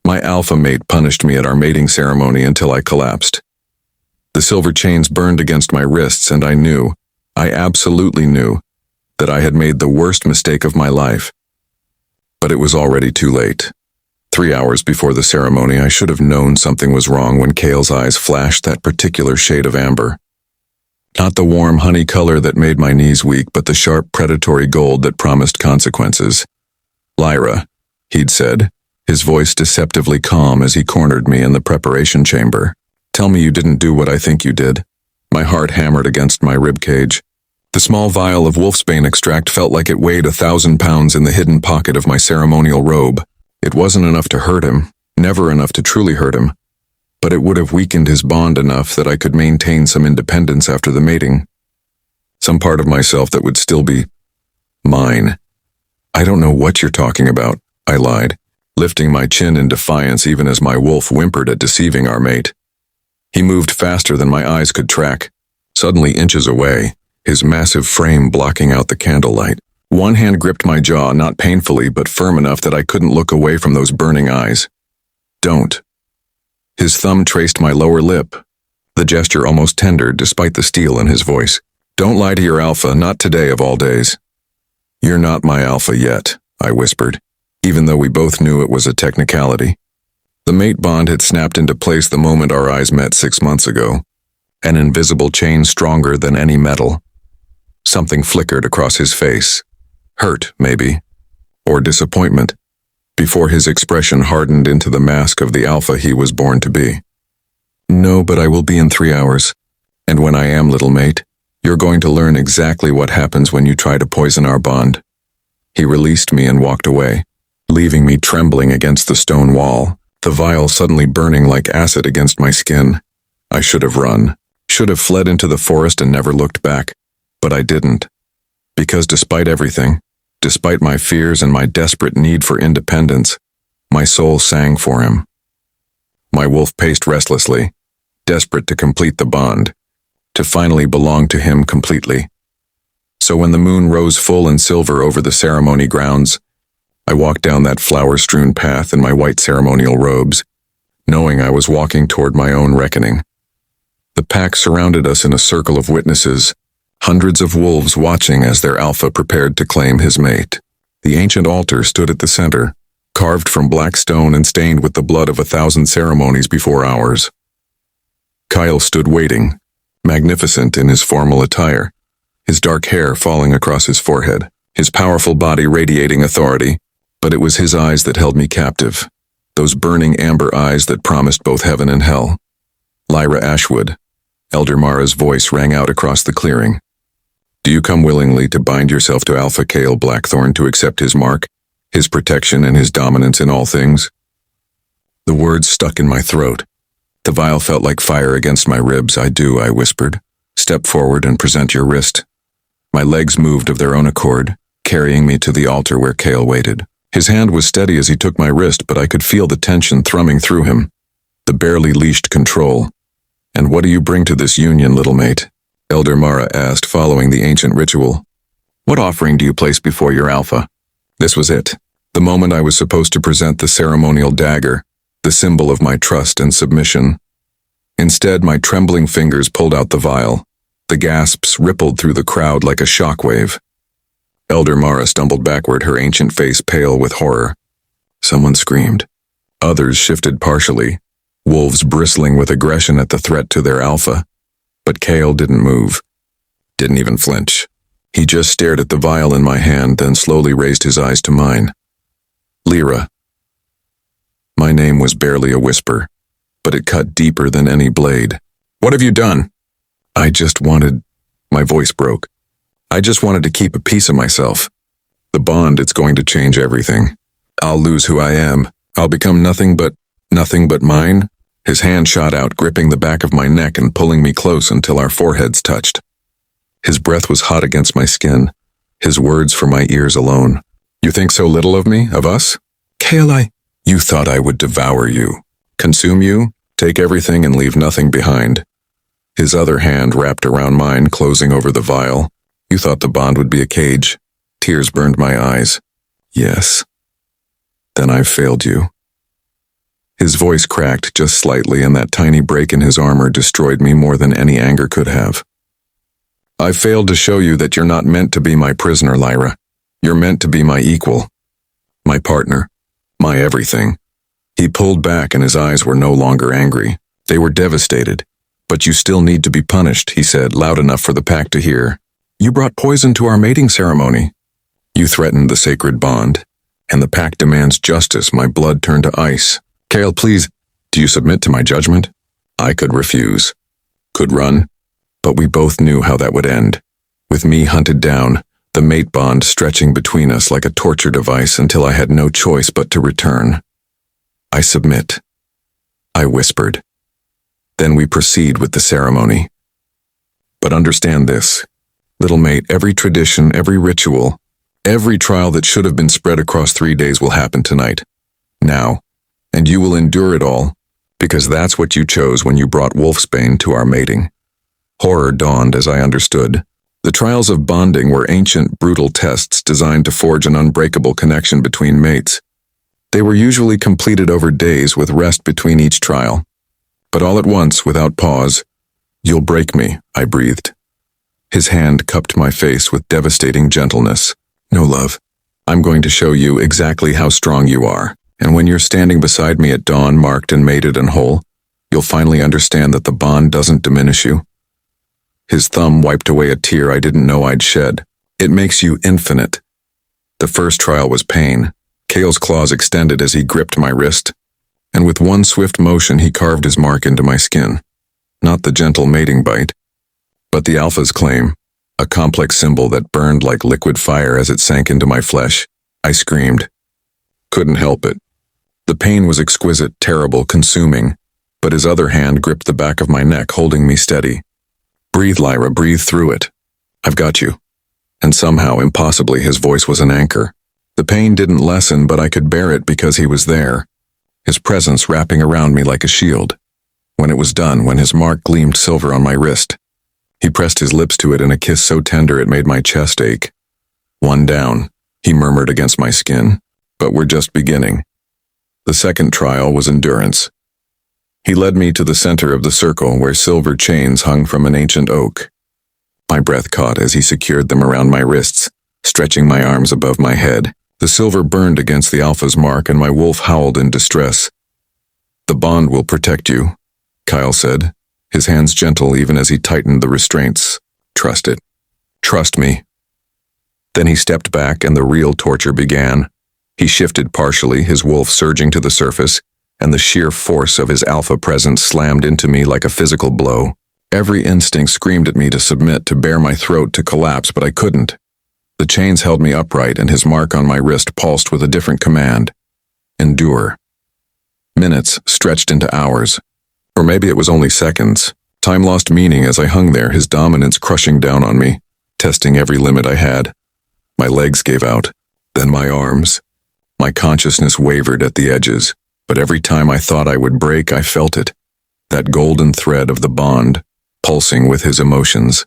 My alpha mate punished me at our mating ceremony until I collapsed. The silver chains burned against my wrists, and I absolutely knew, that I had made the worst mistake of my life. But it was already too late. 3 hours before the ceremony, I should have known something was wrong when Kael's eyes flashed that particular shade of amber. Not the warm honey color that made my knees weak, but the sharp predatory gold that promised consequences. "Lyra," he'd said, his voice deceptively calm as he cornered me in the preparation chamber. "Tell me you didn't do what I think you did." My heart hammered against my ribcage. The small vial of wolfsbane extract felt like it weighed 1,000 pounds in the hidden pocket of my ceremonial robe. It wasn't enough to hurt him, never enough to truly hurt him, but it would have weakened his bond enough that I could maintain some independence after the mating. Some part of myself that would still be mine. "I don't know what you're talking about," I lied, lifting my chin in defiance even as my wolf whimpered at deceiving our mate. He moved faster than my eyes could track, suddenly inches away, his massive frame blocking out the candlelight. One hand gripped my jaw, not painfully, but firm enough that I couldn't look away from those burning eyes. "Don't." His thumb traced my lower lip, the gesture almost tender despite the steel in his voice. "Don't lie to your alpha, not today of all days." "You're not my alpha yet," I whispered, even though we both knew it was a technicality. The mate bond had snapped into place the moment our eyes met 6 months ago, an invisible chain stronger than any metal. Something flickered across his face. Hurt, maybe, or disappointment, before his expression hardened into the mask of the alpha he was born to be. "No, but I will be in 3 hours. And when I am, little mate, you're going to learn exactly what happens when you try to poison our bond." He released me and walked away, leaving me trembling against the stone wall, the vial suddenly burning like acid against my skin. I should have run, should have fled into the forest and never looked back, but I didn't. Because despite everything, despite my fears and my desperate need for independence, my soul sang for him. My wolf paced restlessly, desperate to complete the bond, to finally belong to him completely. So when the moon rose full and silver over the ceremony grounds, I walked down that flower-strewn path in my white ceremonial robes, knowing I was walking toward my own reckoning. The pack surrounded us in a circle of witnesses, hundreds of wolves watching as their alpha prepared to claim his mate. The ancient altar stood at the center, carved from black stone and stained with the blood of 1,000 ceremonies before ours. Kael stood waiting, magnificent in his formal attire, his dark hair falling across his forehead, his powerful body radiating authority, but it was his eyes that held me captive, those burning amber eyes that promised both heaven and hell. "Lyra Ashwood," Elder Mara's voice rang out across the clearing. "Do you come willingly to bind yourself to Alpha Kael Blackthorn to accept his mark, his protection and his dominance in all things?" The words stuck in my throat. The vial felt like fire against my ribs. "I do," I whispered. "Step forward and present your wrist." My legs moved of their own accord, carrying me to the altar where Kael waited. His hand was steady as he took my wrist, but I could feel the tension thrumming through him, the barely leashed control. "And what do you bring to this union, little mate?" Elder Mara asked, following the ancient ritual. "What offering do you place before your alpha?" This was it, the moment I was supposed to present the ceremonial dagger, the symbol of my trust and submission. Instead, my trembling fingers pulled out the vial. The gasps rippled through the crowd like a shockwave. Elder Mara stumbled backward, her ancient face pale with horror. Someone screamed. Others shifted partially, wolves bristling with aggression at the threat to their alpha. But Kael didn't move, didn't even flinch. He just stared at the vial in my hand, then slowly raised his eyes to mine. "Lyra." My name was barely a whisper, but it cut deeper than any blade. "What have you done?" "I just wanted..." My voice broke. "I just wanted to keep a piece of myself. The bond, it's going to change everything. I'll lose who I am. I'll become nothing but mine." His hand shot out, gripping the back of my neck and pulling me close until our foreheads touched. His breath was hot against my skin, his words for my ears alone. "You think so little of me, of us?" "Kael, You thought I would devour you, consume you, take everything and leave nothing behind." His other hand wrapped around mine, closing over the vial. "You thought the bond would be a cage." Tears burned my eyes. "Yes. Then I've failed you." His voice cracked just slightly, and that tiny break in his armor destroyed me more than any anger could have. "I failed to show you that you're not meant to be my prisoner, Lyra. You're meant to be my equal. My partner. My everything." He pulled back and his eyes were no longer angry. They were devastated. "But you still need to be punished," he said, loud enough for the pack to hear. "You brought poison to our mating ceremony. You threatened the sacred bond, and the pack demands justice." My blood turned to ice. "Kael, please, do you submit to my judgment?" I could refuse. Could run. But we both knew how that would end. With me hunted down, the mate bond stretching between us like a torture device until I had no choice but to return. "I submit," I whispered. "Then we proceed with the ceremony. But understand this, little mate, every tradition, every ritual, every trial that should have been spread across 3 days will happen tonight. Now. And you will endure it all, because that's what you chose when you brought wolfsbane to our mating." Horror dawned as I understood. The trials of bonding were ancient, brutal tests designed to forge an unbreakable connection between mates. They were usually completed over days with rest between each trial. But all at once, without pause, "You'll break me," I breathed. His hand cupped my face with devastating gentleness. "No, love. I'm going to show you exactly how strong you are. And when you're standing beside me at dawn, marked and mated and whole, you'll finally understand that the bond doesn't diminish you." His thumb wiped away a tear I didn't know I'd shed. "It makes you infinite." The first trial was pain. Kael's claws extended as he gripped my wrist, and with one swift motion he carved his mark into my skin. Not the gentle mating bite, but the Alpha's claim, a complex symbol that burned like liquid fire as it sank into my flesh. I screamed. Couldn't help it. The pain was exquisite, terrible, consuming, but his other hand gripped the back of my neck, holding me steady. "Breathe, Lyra, breathe through it. I've got you." And somehow, impossibly, his voice was an anchor. The pain didn't lessen, but I could bear it because he was there, his presence wrapping around me like a shield. When it was done, when his mark gleamed silver on my wrist, he pressed his lips to it in a kiss so tender it made my chest ache. "One down," he murmured against my skin, "but we're just beginning." The second trial was endurance. He led me to the center of the circle where silver chains hung from an ancient oak. My breath caught as he secured them around my wrists, stretching my arms above my head. The silver burned against the Alpha's mark and my wolf howled in distress. "The bond will protect you," Kael said, his hands gentle even as he tightened the restraints. "Trust it. Trust me." Then he stepped back and the real torture began. He shifted partially, his wolf surging to the surface, and the sheer force of his Alpha presence slammed into me like a physical blow. Every instinct screamed at me to submit, to bare my throat, to collapse, but I couldn't. The chains held me upright, and his mark on my wrist pulsed with a different command. Endure. Minutes stretched into hours. Or maybe it was only seconds. Time lost meaning as I hung there, his dominance crushing down on me, testing every limit I had. My legs gave out, then my arms. My consciousness wavered at the edges, but every time I thought I would break, I felt it. That golden thread of the bond, pulsing with his emotions.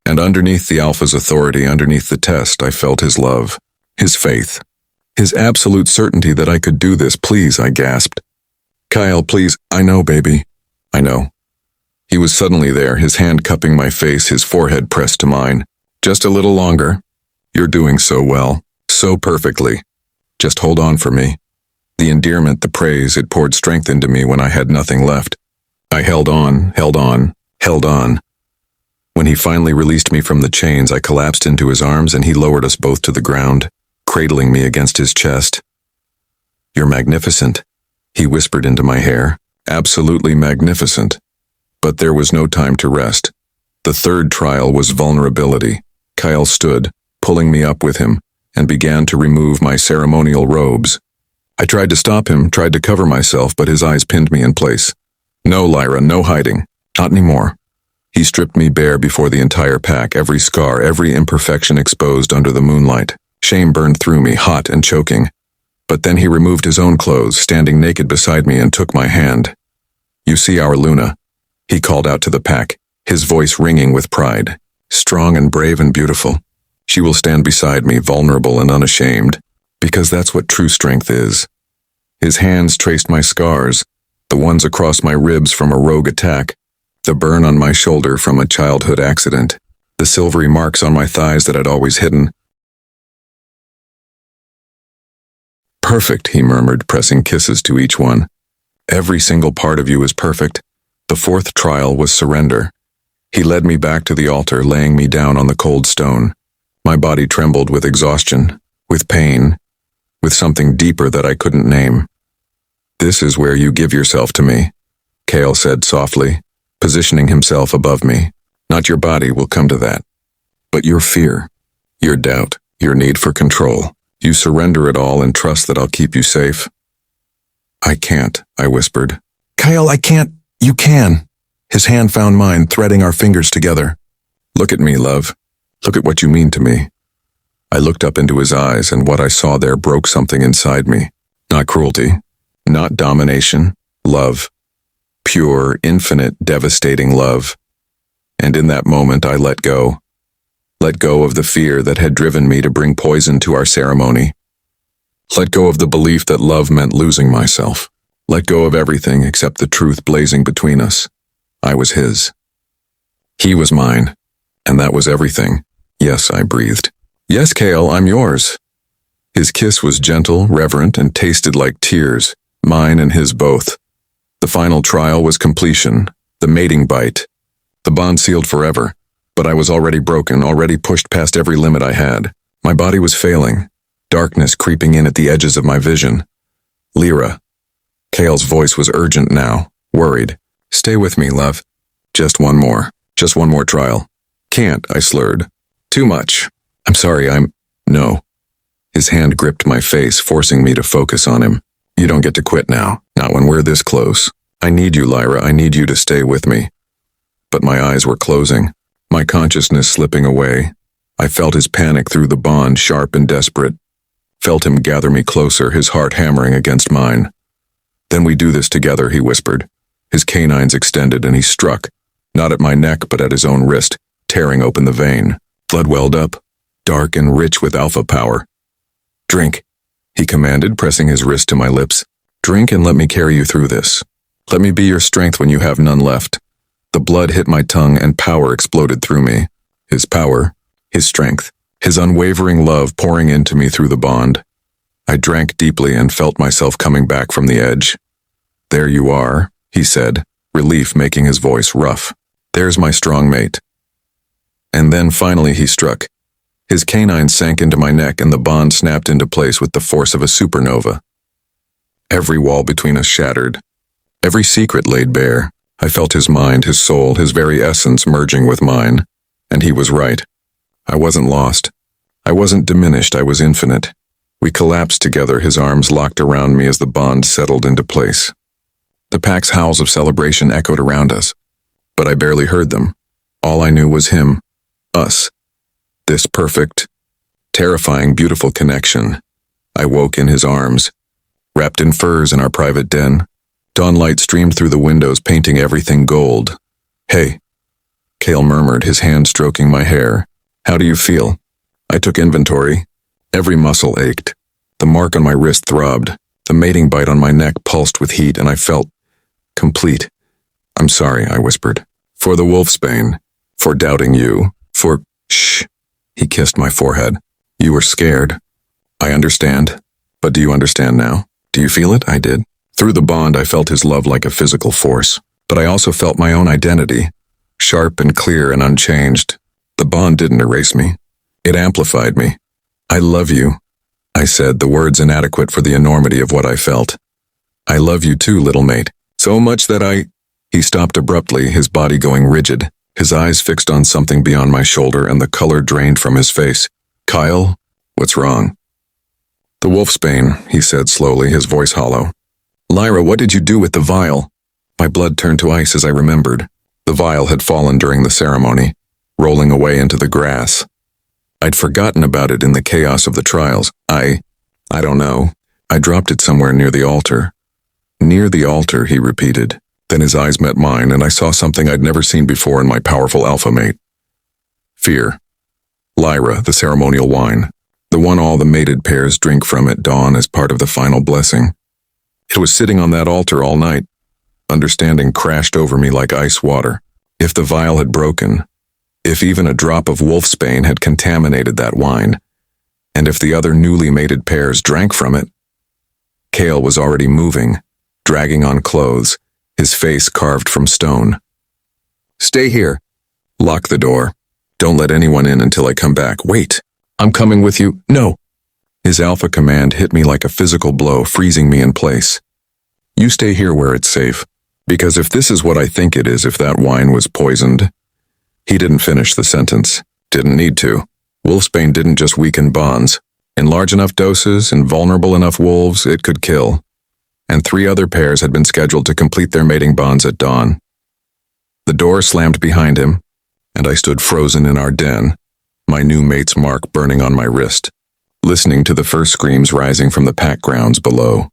And underneath the Alpha's authority, underneath the test, I felt his love, his faith, his absolute certainty that I could do this. "Please," I gasped. "Kael, please." "I know, baby. I know." He was suddenly there, his hand cupping my face, his forehead pressed to mine. "Just a little longer. You're doing so well, so perfectly. Just hold on for me." The endearment, the praise, it poured strength into me when I had nothing left. I held on, held on, held on. When he finally released me from the chains, I collapsed into his arms and he lowered us both to the ground, cradling me against his chest. "You're magnificent," he whispered into my hair. "Absolutely magnificent." But there was no time to rest. The third trial was vulnerability. Kael stood, pulling me up with him, and began to remove my ceremonial robes. I tried to stop him, tried to cover myself, but his eyes pinned me in place. "No, Lyra, no hiding. Not anymore." He stripped me bare before the entire pack, every scar, every imperfection exposed under the moonlight. Shame burned through me, hot and choking. But then he removed his own clothes, standing naked beside me, and took my hand. "You see our Luna," he called out to the pack, his voice ringing with pride. "Strong and brave and beautiful. She will stand beside me, vulnerable and unashamed, because that's what true strength is. His hands traced my scars, the ones across my ribs from a rogue attack, the burn on my shoulder from a childhood accident, the silvery marks on my thighs that I'd always hidden. Perfect, he murmured, pressing kisses to each one. Every single part of you is perfect. The fourth trial was surrender. He led me back to the altar, laying me down on the cold stone. My body trembled with exhaustion, with pain, with something deeper that I couldn't name. This is where you give yourself to me, Kael said softly, positioning himself above me. Not your body, will come to that, but your fear, your doubt, your need for control. You surrender it all and trust that I'll keep you safe. I can't, I whispered. Kael, I can't. You can. His hand found mine, threading our fingers together. Look at me, love. Look at what you mean to me. I looked up into his eyes, and what I saw there broke something inside me. Not cruelty, not domination, love. Pure, infinite, devastating love. And in that moment I let go. Let go of the fear that had driven me to bring poison to our ceremony. Let go of the belief that love meant losing myself. Let go of everything except the truth blazing between us. I was his. He was mine. And that was everything. Yes, I breathed. Yes, Kael, I'm yours. His kiss was gentle, reverent, and tasted like tears, mine and his both. The final trial was completion, the mating bite. The bond sealed forever, but I was already broken, already pushed past every limit I had. My body was failing, darkness creeping in at the edges of my vision. Lyra. Kael's voice was urgent now, worried. Stay with me, love. Just one more trial. Can't, I slurred. Too much. I'm sorry, No. His hand gripped my face, forcing me to focus on him. You don't get to quit now, not when we're this close. I need you, Lyra, I need you to stay with me. But my eyes were closing, my consciousness slipping away. I felt his panic through the bond, sharp and desperate. Felt him gather me closer, his heart hammering against mine. Then we do this together, he whispered. His canines extended and he struck, not at my neck but at his own wrist, tearing open the vein. Blood welled up, dark and rich with alpha power. Drink, he commanded, pressing his wrist to my lips. Drink and let me carry you through this. Let me be your strength when you have none left. The blood hit my tongue and power exploded through me. His power, his strength, his unwavering love pouring into me through the bond. I drank deeply and felt myself coming back from the edge. There you are, he said, relief making his voice rough. There's my strong mate. And then finally he struck. His canines sank into my neck and the bond snapped into place with the force of a supernova. Every wall between us shattered. Every secret laid bare. I felt his mind, his soul, his very essence merging with mine. And he was right. I wasn't lost. I wasn't diminished, I was infinite. We collapsed together, his arms locked around me as the bond settled into place. The pack's howls of celebration echoed around us, but I barely heard them. All I knew was him, us. This perfect, terrifying, beautiful connection. I woke in his arms, wrapped in furs in our private den. Dawnlight streamed through the windows, painting everything gold. Hey, Kael murmured, his hand stroking my hair. How do you feel? I took inventory. Every muscle ached. The mark on my wrist throbbed. The mating bite on my neck pulsed with heat, and I felt complete. I'm sorry, I whispered. For the wolfsbane. For doubting you. For... Shh. He kissed my forehead. You were scared. I understand. But do you understand now? Do you feel it? I did. Through the bond, I felt his love like a physical force. But I also felt my own identity. Sharp and clear and unchanged. The bond didn't erase me. It amplified me. I love you, I said, the words inadequate for the enormity of what I felt. I love you too, little mate. So much that He stopped abruptly, his body going rigid, his eyes fixed on something beyond my shoulder and the color drained from his face. Kael, what's wrong? The wolfsbane, he said slowly, his voice hollow. Lyra, what did you do with the vial? My blood turned to ice as I remembered. The vial had fallen during the ceremony, rolling away into the grass. I'd forgotten about it in the chaos of the trials. I don't know. I dropped it somewhere near the altar. Near the altar, he repeated. Then his eyes met mine, and I saw something I'd never seen before in my powerful alpha mate. Fear. Lyra, the ceremonial wine. The one all the mated pairs drink from at dawn as part of the final blessing. It was sitting on that altar all night. Understanding crashed over me like ice water. If the vial had broken, if even a drop of wolfsbane had contaminated that wine, and if the other newly mated pairs drank from it, Kael was already moving, dragging on clothes, his face carved from stone. Stay here. Lock the door. Don't let anyone in until I come back. Wait. I'm coming with you. No. His alpha command hit me like a physical blow, freezing me in place. You stay here where it's safe, because if this is what I think it is, if that wine was poisoned. He didn't finish the sentence. Didn't need to. Wolfsbane didn't just weaken bonds. In large enough doses and vulnerable enough wolves, it could kill. And 3 other pairs had been scheduled to complete their mating bonds at dawn. The door slammed behind him, and I stood frozen in our den, my new mate's mark burning on my wrist, listening to the first screams rising from the pack grounds below.